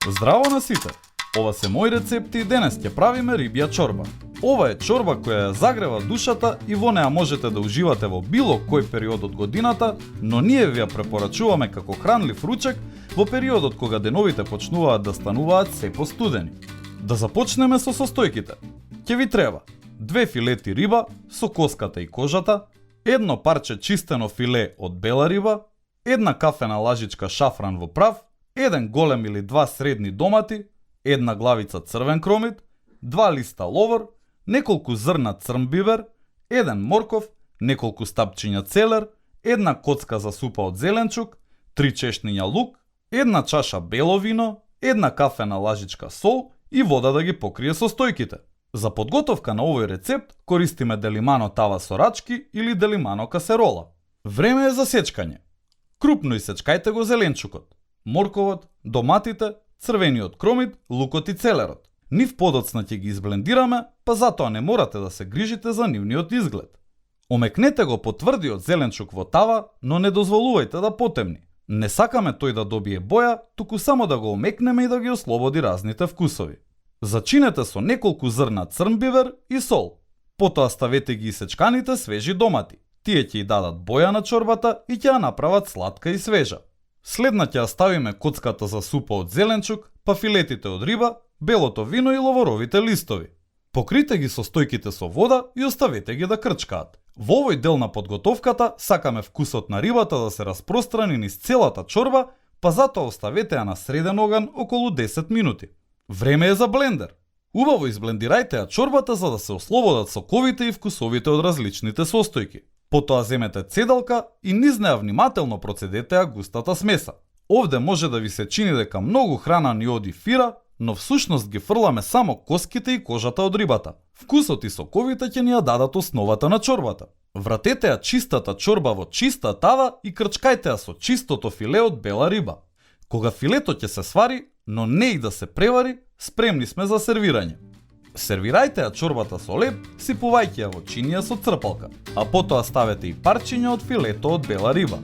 Здраво на сите! Ова се мои рецепти и денес ќе правиме рибја чорба. Ова е чорба која ја загрева душата и во неа можете да уживате во било кој период од годината, но ние ви ја препорачуваме како хранлив ручек во периодот кога деновите почнуваат да стануваат се постудени. Да започнеме со состојките. Ќе ви треба 2 филети риба со коската и кожата, едно парче чистено филе од бела риба, една кафена лажичка шафран во прав, еден голем или 2 средни домати, една главица црвен кромит, 2 листа ловор, неколку зрна црн бивер, еден морков, неколку стапчиња целер, една коцка за супа од зеленчук, 3 чешниња лук, една чаша бело вино, една кафена лажичка сол и вода да ги покрие состојките. За подготовка на овој рецепт користиме делимано тава со рачки или делимано касерола. Време е за сечкање. Крупно исечкајте го зеленчукот, морковот, доматите, црвениот кромит, лукот и целерот. Нив подоцна ќе ги изблендираме, па затоа не морате да се грижите за нивниот изглед. Омекнете го потврдиот зеленчук во тава, но не дозволувајте да потемни. Не сакаме тој да добие боја, туку само да го омекнеме и да ги ослободи разните вкусови. Зачинете со неколку зрна црн бивер и сол. Потоа ставете ги исечканите свежи домати. Тие ќе ја дадат боја на чорбата и ќе ја направат сладка и свежа. Следна ќе ја ставиме коцката за супа од зеленчук, па филетите од риба, белото вино и ловоровите листови. Покрите ги состојките со вода и оставете ги да крчкаат. Во овој дел на подготовката сакаме вкусот на рибата да се распространи низ целата чорба, па затоа оставете ја на среден оган околу 10 минути. Време е за блендер. Убаво изблендирајте ја чорбата за да се ослободат соковите и вкусовите од различните состојки. Потоа земете цедалка и низ неа внимателно процедете ја густата смеса. Овде може да ви се чини дека многу храна ни оди фира, но всушност ги фрламе само коските и кожата од рибата. Вкусот и соковите ќе ни ја дадат основата на чорбата. Вратете ја чистата чорба во чиста тава и крчкајте ја со чистото филе од бела риба. Кога филето ќе се свари, но не и да се превари, спремни сме за сервирање. Сервирајте ја чорбата со леб, сипувајќи ја во чинија со црпалка, а потоа ставете и парчиња од филето од бела риба.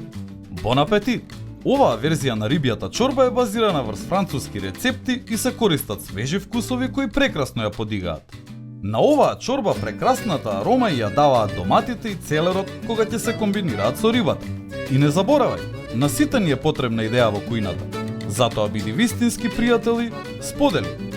Бон апетит! Оваа верзија на рибјата чорба е базирана врз француски рецепти и се користат свежи вкусови кои прекрасно ја подигаат. На оваа чорба прекрасната арома ја даваат доматите и целерот кога ќе се комбинираат со рибата. И не заборавај, на сите ни е потребна идеја во кујната. Затоа биди вистински пријатели, сподели!